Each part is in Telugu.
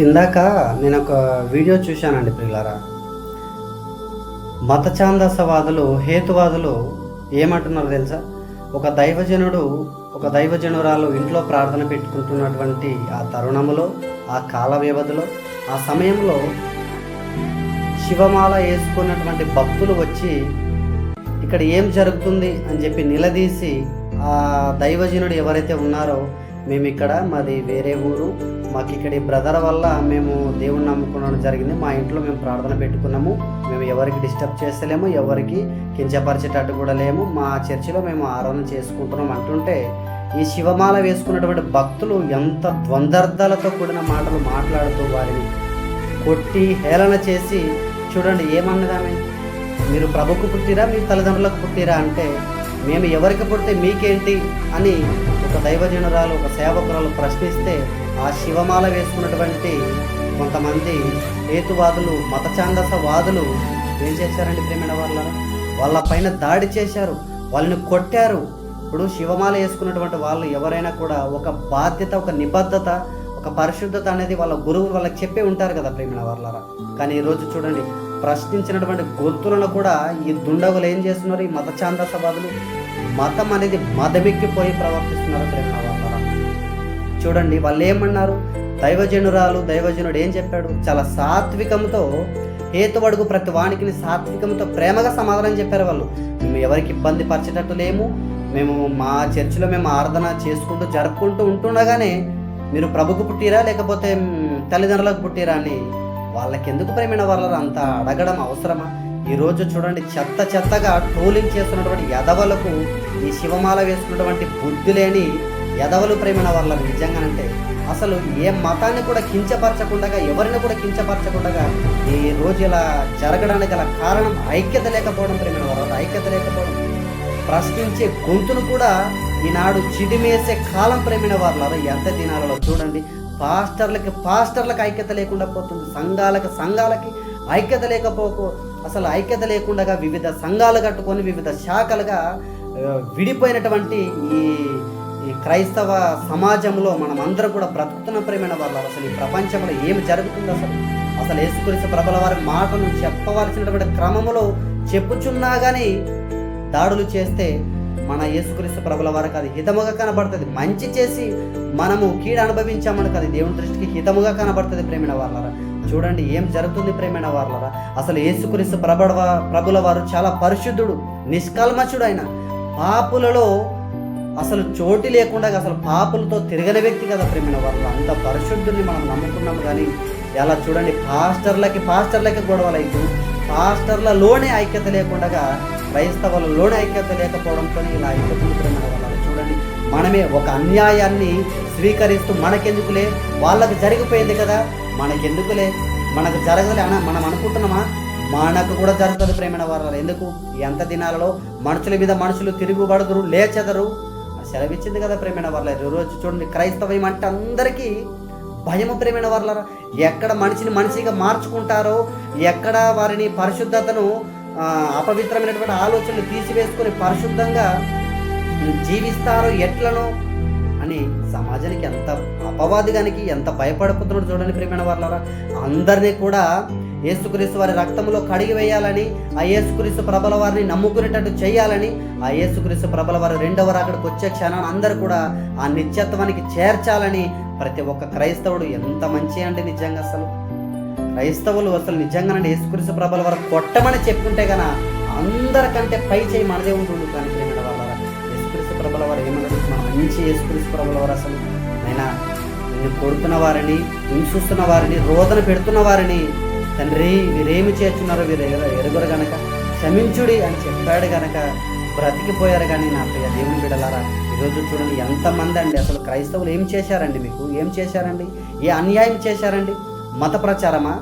ఇందాక నేను ఒక వీడియో చూశానండి ప్రియులారా. మత ఛాందసవాదులు, హేతువాదులు ఏమంటున్నారో తెలుసా? ఒక దైవజనురాలు ఇంట్లో ప్రార్థన పెట్టుకుంటున్నటువంటి ఆ తరుణములో, ఆ కాల వ్యవధిలో, ఆ సమయంలో శివమాల వేసుకున్నటువంటి భక్తులు వచ్చి ఇక్కడ ఏం జరుగుతుంది అని చెప్పి నిలదీసి, ఆ దైవజనుడు ఎవరైతే ఉన్నారో, మేము ఇక్కడ, మాది వేరే ఊరు, మాకు ఇక్కడ బ్రదర్ వల్ల మేము దేవుణ్ణి నమ్ముకోవడం జరిగింది, మా ఇంట్లో మేము ప్రార్థన పెట్టుకున్నాము, మేము ఎవరికి డిస్టర్బ్ చేస్తలేము, ఎవరికి కించపరిచేటట్టు కూడా లేము, మా చర్చిలో మేము ఆరాధన చేసుకుంటున్నాం అంటుంటే, ఈ శివమాల వేసుకున్నటువంటి భక్తులు ఎంత ద్వంద్వార్థాలతో కూడిన మాటలు మాట్లాడుతూ వారిని కొట్టి హేళన చేసి, చూడండి ఏమన్నదామె, మీరు ప్రభుకు పుట్టిరా, మీ తల్లిదండ్రులకు పుట్టిరా అంటే, మేము ఎవరికి పుడితే మీకేంటి అని ఒక దైవజనురాలు, ఒక సేవకురాలు ప్రశ్నిస్తే, ఆ శివమాల వేసుకున్నటువంటి కొంతమంది హేతువాదులు, మత ఛాందసవాదులు ఏం చేశారండి ప్రేమైన వాళ్ళ పైన దాడి చేశారు, వాళ్ళని కొట్టారు. ఇప్పుడు శివమాల వేసుకున్నటువంటి వాళ్ళు ఎవరైనా కూడా ఒక బాధ్యత, ఒక నిబద్ధత, ఒక పరిశుద్ధత అనేది వాళ్ళ గురువులు వాళ్ళకి చెప్పే ఉంటారు కదా ప్రేమైన వాళ్ళారా. కానీ ఈరోజు చూడండి, ప్రశ్నించినటువంటి గొంతులను కూడా ఈ దుండగులు ఏం చేస్తున్నారు? ఈ మత ఛాందసవాదులు మతం అనేది మదమెక్కిపోయి ప్రవర్తిస్తున్నారు ప్రేమైన వాళ్ళారా. చూడండి వాళ్ళు ఏమన్నారు? దైవజనుడు ఏం చెప్పాడు? చాలా సాత్వికంతో, హేతువడుగు ప్రతి వానికి సాత్వికంతో ప్రేమగా సమాధానం చెప్పారు. వాళ్ళు, మేము ఎవరికి ఇబ్బంది పరిచేటట్టు లేము, మేము మా చర్చిలో మేము ఆరాధన చేసుకుంటూ జరుపుకుంటూ ఉంటుండగానే మీరు ప్రభుకు పుట్టిరా లేకపోతే తల్లిదండ్రులకు పుట్టిరా అని వాళ్ళకి ఎందుకు ప్రేమైన వాళ్ళ అంత అడగడం అవసరమా? ఈరోజు చూడండి, చెత్తగా ట్రోలింగ్ చేస్తున్నటువంటి యదవలకు, ఈ శివమాల వేసుకున్నటువంటి బుద్ధి లేని యదవలు ప్రేమైన వాళ్ళ నిజంగానంటే అసలు ఏ మతాన్ని కూడా కించపరచకుండా, ఎవరిని కూడా కించపరచకుండా ఈ రోజు ఇలా జరగడానికి గల కారణం ఐక్యత లేకపోవడం ప్రేమైన వాళ్ళ, ఐక్యత లేకపోవడం. ప్రశ్నించే గొంతును కూడా ఈనాడు చిదిమేసే కాలం ప్రేమైన వాళ్ళ ఎంత దినాలలో చూడండి. పాస్టర్లకు ఐక్యత లేకుండా పోతుంది, సంఘాలకి ఐక్యత అసలు ఐక్యత లేకుండా వివిధ సంఘాలు కట్టుకొని వివిధ శాఖలుగా విడిపోయినటువంటి ఈ క్రైస్తవ సమాజంలో మనం అందరం కూడా బ్రతుకుతున్న ప్రేమైన వాళ్ళు. అసలు ఈ ప్రపంచంలో ఏమి జరుగుతుంది? అసలు యేసుక్రీస్తు ప్రభుల వారి మాటలు చెప్పవలసినటువంటి క్రమంలో చెప్పుచున్నా కానీ దాడులు చేస్తే మన యేసుక్రీస్తు ప్రభుల వారికి అది హితముగా కనబడుతుంది. మంచి చేసి మనము కీడు అనుభవించామని అది దేవుని దృష్టికి హితముగా కనబడుతుంది ప్రేమైన వాళ్ళరా. చూడండి ఏం జరుగుతుంది ప్రేమైన వాళ్ళరా. అసలు యేసుక్రీస్తు ప్రభుల వారు చాలా పరిశుద్ధుడు, నిష్కల్మషుడు. ఆయన పాపులలో అసలు చోటు లేకుండా అసలు పాపులతో తిరగని వ్యక్తి కదా ప్రేమైన వాళ్ళ. అంత పరిశుద్ధుడిని మనం నమ్ముకున్నాము. కానీ ఎలా చూడండి, పాస్టర్లకి గొడవలు అయితే, పాస్టర్లలోనే ఐక్యత లేకుండా క్రైస్తవులలోనే ఐక్యత లేకపోవడంతో ఇలా ఐక్యతలు ప్రేమైన వాళ్ళ. చూడండి, మనమే ఒక అన్యాయాన్ని స్వీకరిస్తూ మనకెందుకులే, వాళ్ళకి జరిగిపోయింది కదా మనకెందుకులే, మనకు జరగదులే అని మనం అనుకుంటున్నామా? మనకు కూడా జరుగుతుంది ప్రేమైన వాళ్ళ. ఎందుకు? ఎంత దినాలలో మనుషుల మీద మనుషులు తిరుగుబడుదురు, లేచెదరు సెలవిచ్చింది కదా ప్రేమైన వాళ్ళ. రోజు చూడండి, క్రైస్తవం అంటే అందరికీ భయము ప్రేమైన వాళ్ళ. ఎక్కడ మనిషిని మనిషిగా మార్చుకుంటారో, ఎక్కడ వారిని పరిశుద్ధతను, అపవిత్రమైనటువంటి ఆలోచనలు తీసివేసుకొని పరిశుద్ధంగా జీవిస్తారో ఎట్లను అని సమాజానికి ఎంత అపవాదిగానికి ఎంత భయపడిపోతున్నాడు చూడండి ప్రేమైన వాళ్ళారా. అందరినీ కూడా యేసుక్రీస్తు వారి రక్తంలో కడిగి వేయాలని, ఆ యేసుక్రీస్తు ప్రభుల వారిని నమ్ముకునేటట్టు చేయాలని, ఆ యేసుక్రీస్తు ప్రభుల వారు రెండవ రాకడికి వచ్చే క్షణాన్ని అందరూ కూడా ఆ నిత్యత్వానికి చేర్చాలని ప్రతి ఒక్క క్రైస్తవుడు ఎంత మంచి అండి నిజంగా. అసలు క్రైస్తవులు అసలు నిజంగానండి యేసుక్రీస్తు ప్రభుల వారు కొట్టమని చెప్పుకుంటే కన్నా అందరికంటే పై చేయి మనదే ఉంటుంది. కానీ ప్రేమైన వాళ్ళ యేసుక్రీస్తు ప్రభుల వారు ఏమన్నది? మన మంచి యేసుక్రీస్తు ప్రభుల వారు అసలు అయినా నిన్ను కొడుతున్న వారిని, హింసిస్తున్న వారిని, రోదన పెడుతున్న వారిని, తండ్రి వీరేమి చేస్తున్నారు, వీరు ఎరుగురు గనక క్షమించుడి అని చెప్పాడు గనక బ్రతికిపోయారు. కానీ నా ప్రియ దేవుని బిడ్డలారా, ఈరోజు చూడండి ఎంతమంది అండి అసలు క్రైస్తవులు ఏం చేశారండి? మీకు ఏం చేశారండి? ఏ అన్యాయం చేశారండి? మత ప్రచారమా?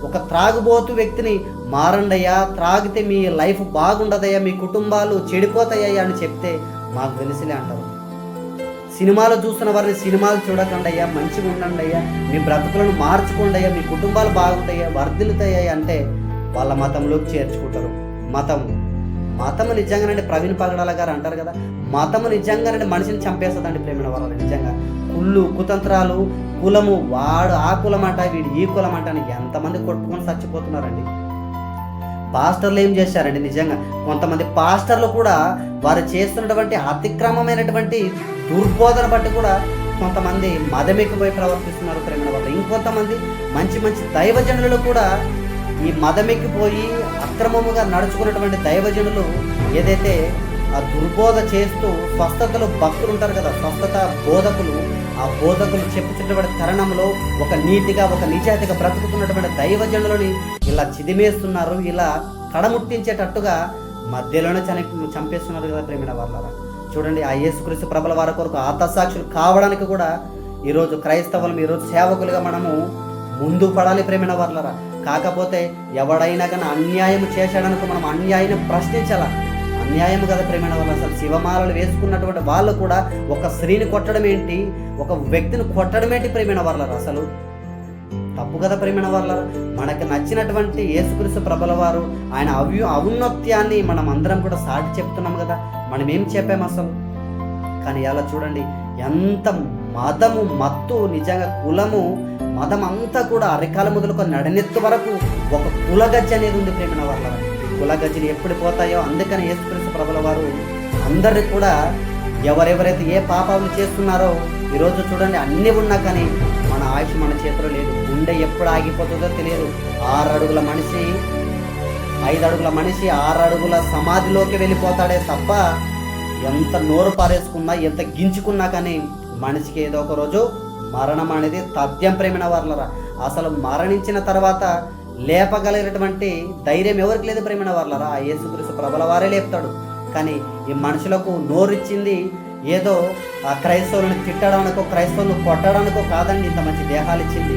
ఒక త్రాగుబోతు వ్యక్తిని మారండయ్యా, త్రాగితే మీ లైఫ్ బాగుండదయ్యా, మీ కుటుంబాలు చెడిపోతాయ్యా అని చెప్తే మాకు తెలిసిలే అంటారు. సినిమాలు చూస్తున్న వారిని సినిమాలు చూడకండి అయ్యా, మంచిగా ఉండండి అయ్యా, మీ బ్రతుకులను మార్చుకోండి అయ్యా, మీ కుటుంబాలు బాగుంటాయా, వర్ధిల్లుతాయ్యా అంటే వాళ్ళ మతంలోకి చేర్చుకుంటారు. మతం మతము నిజంగానండి, ప్రవీణ్ పగడాల గారు అంటారు కదా, మతము నిజంగానండి మనిషిని చంపేస్తుందండి ప్రేమైన వాళ్ళ. నిజంగా కుళ్ళు కుతంత్రాలు, కులము, వాడు ఆ కులం అంట, వీడు ఈ కులం అంట అని ఎంతమంది కొట్టుకొని చచ్చిపోతున్నారండి. పాస్టర్లు ఏం చేశారండి, నిజంగా కొంతమంది పాస్టర్లు కూడా వారు చేస్తున్నటువంటి అతిక్రమమైనటువంటి దుర్బోధన బట్టి కూడా కొంతమంది మదమెక్కిపోయి ప్రవర్తిస్తున్నారు ప్రేమైన వాళ్ళు. ఇంకొంతమంది మంచి మంచి దైవజనులు కూడా ఈ మదమెక్కిపోయి అక్రమముగా నడుచుకున్నటువంటి దైవజనులు ఏదైతే ఆ దుర్బోధ చేస్తూ స్వస్థతలు భక్తులు ఉంటారు కదా, స్వస్థత బోధకులు, ఆ బోధకులు చెప్పుతున్నటువంటి తరుణంలో ఒక నీతిగా ఒక నిజాయితీగా బ్రతుకుతున్నటువంటి దైవజనులని ఇలా చిదిమేస్తున్నారు, ఇలా కడముట్టించేటట్టుగా మధ్యలోనే చంపేస్తున్నారు కదా ప్రేమైన వాళ్ళారా. చూడండి, ఆ యేసుక్రీస్తు ప్రభుల వారి కొరకు ఆత్మసాక్షులు కావడానికి కూడా ఈరోజు క్రైస్తవులు, ఈరోజు సేవకులుగా మనము ముందు పడాలి ప్రేమైన వాళ్ళారా. కాకపోతే ఎవడైనా కానీ అన్యాయం చేశాడనుకో మనం అన్యాయాన్ని ప్రశ్నించాలా. అన్యాయం కదా ప్రేమైన వాళ్ళు. అసలు శివమాలలు వేసుకున్నటువంటి వాళ్ళు కూడా ఒక స్త్రీని కొట్టడం ఏంటి, ఒక వ్యక్తిని కొట్టడం ఏంటి ప్రేమైన వాళ్ళారా, అసలు తప్పు కదా ప్రేమైన వాళ్ళ. మనకు నచ్చినటువంటి యేసుక్రీస్తు ప్రభుల వారు ఆయన ఔన్నత్యాన్ని మనం అందరం కూడా సాటి చెప్తున్నాం కదా, మనం ఏం చెప్పాము అసలు. కానీ అలా చూడండి, ఎంత మతము మత్తు, నిజంగా కులము మతం అంతా కూడా అరికాల మొదలుకొని నడనెత్తు వరకు ఒక కులగజ్జి అనేది ఉంది ప్రేమైన వాళ్ళ. కులగజ్జిని ఎప్పుడు పోతాయో అందుకని యేసుక్రీస్తు ప్రభుల వారు అందరినీ కూడా ఎవరెవరైతే ఏ పాపాలు చేస్తున్నారో ఈరోజు చూడండి అన్నీ ఉన్నా కానీ మన ఆయుష్ మన చేతిలో లేదు. గుండె ఎప్పుడు ఆగిపోతుందో తెలియదు. 6 అడుగుల మనిషి, 5 అడుగుల మనిషి 6 అడుగుల సమాధిలోకి వెళ్ళిపోతాడే తప్ప ఎంత నోరు పారేసుకున్నా ఎంత గించుకున్నా కానీ మనిషికి ఏదో ఒక రోజు మరణం అనేది తథ్యం ప్రేమైన వాళ్ళరా. అసలు మరణించిన తర్వాత లేపగలిగినటువంటి ధైర్యం ఎవరికి లేదు ప్రేమైన వాళ్ళరా. ఆ యేసుక్రీస్తు ప్రభుల వారే లేపుతాడు. కానీ ఈ మనుషులకు నోరిచ్చింది ఏదో ఆ క్రైస్తవులను తిట్టడానికో క్రైస్తవులను కొట్టడానికో కాదండి ఇంత మంచి దేహాలు ఇచ్చింది.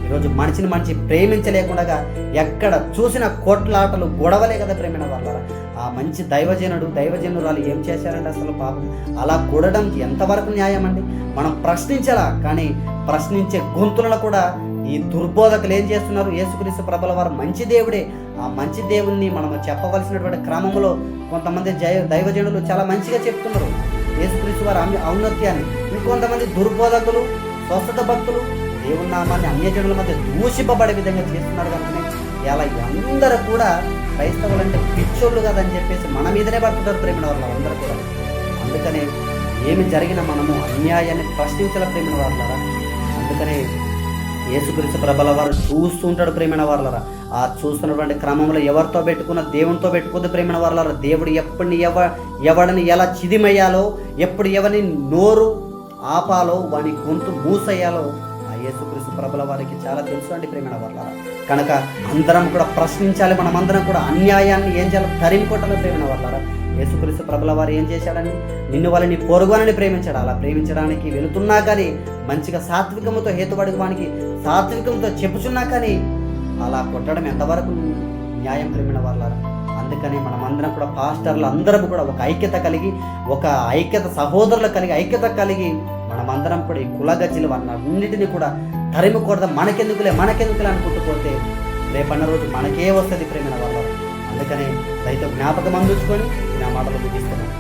ఈరోజు మనిషిని ప్రేమించలేకుండా ఎక్కడ చూసిన కొట్లాటలు గొడవలే కదా ప్రేమైన వాళ్ళరా. ఆ మంచి దైవజనురాలు ఏం చేశారంటే అసలు పాపం అలా కూడడం ఎంతవరకు న్యాయం అండి. మనం ప్రశ్నించాలా, కానీ ప్రశ్నించే గొంతులను కూడా ఈ దుర్బోధకులు ఏం చేస్తున్నారు. యేసుక్రీస్తు ప్రభుల వారు మంచి దేవుడే. ఆ మంచి దేవుణ్ణి మనం చెప్పవలసినటువంటి క్రమంలో కొంతమంది దైవజనులు చాలా మంచిగా చెప్తున్నారు యేసుక్రీస్తు వారి ఔన్నత్యాన్ని. ఇంకొంతమంది దుర్బోధకులు, స్వస్థత భక్తులు దేవుని నామాన్ని అన్యజనుల మధ్య దూషింపబడే విధంగా చేస్తున్నారు. కనుకనే ఇలా అందరూ కూడా క్రైస్తవులు అంటే పిచ్చోళ్ళు కదని చెప్పేసి మన మీదనే పడుతుంటారు ప్రేమిన వాళ్ళ అందరూ కూడా. అందుకనే ఏమి జరిగినా మనము అన్యాయాన్ని ప్రశ్నించాల ప్రేమిన వాళ్ళరా. అందుకనే యేసుక్రీస్తు ప్రభుల వారు చూస్తూ ఉంటాడు ప్రేమిన వాళ్ళరా. ఆ చూస్తున్నటువంటి క్రమంలో ఎవరితో పెట్టుకున్న దేవునితో పెట్టుకుంది ప్రేమిన వాళ్ళరా. దేవుడు ఎప్పటిని ఎవడిని ఎలా చిదిమయ్యాలో, ఎప్పుడు ఎవరిని నోరు ఆపాలో, వాని గొంతు మూసయ్యాలో ఆ యేసుక్రీస్తు ప్రభుల వారికి చాలా తెలుసు అండి ప్రేమిన వాళ్ళరా. కనుక అందరం కూడా ప్రశ్నించాలి. మనమందరం కూడా అన్యాయాన్ని ఏం చేయాలి, తరిమి కొట్టాలి ప్రేమిన వాళ్ళరా. యేసుక్రీస్తు ప్రభుల వారు ఏం చేశాడని, నిన్ను వాళ్ళని పొరుగునని ప్రేమించాడు. అలా ప్రేమించడానికి వెళుతున్నా కానీ మంచిగా సాత్వికముతో హేతుబడికి సాత్వికంతో చెప్పుచున్నా కానీ అలా కొట్టడం ఎంతవరకు న్యాయం ప్రేమిన వాళ్ళారా. అందుకని మనమందరం కూడా పాస్టర్లు అందరం కూడా ఒక ఐక్యత కలిగి, ఒక ఐక్యత సహోదరులు కలిగి, ఐక్యత కలిగి మనమందరం కూడా ఈ కులగజ్జిలు అన్నిటిని కూడా తరిమి కొడదాం. మనకెందుకులే అనుకుంటూ పోతే రేపన్న రోజు మనకే వస్తుంది ప్రేమిన వాళ్ళ. అందుకని దయతో జ్ఞాపకం అందించుకొని నా మాటలు ముగిస్తున్నాను.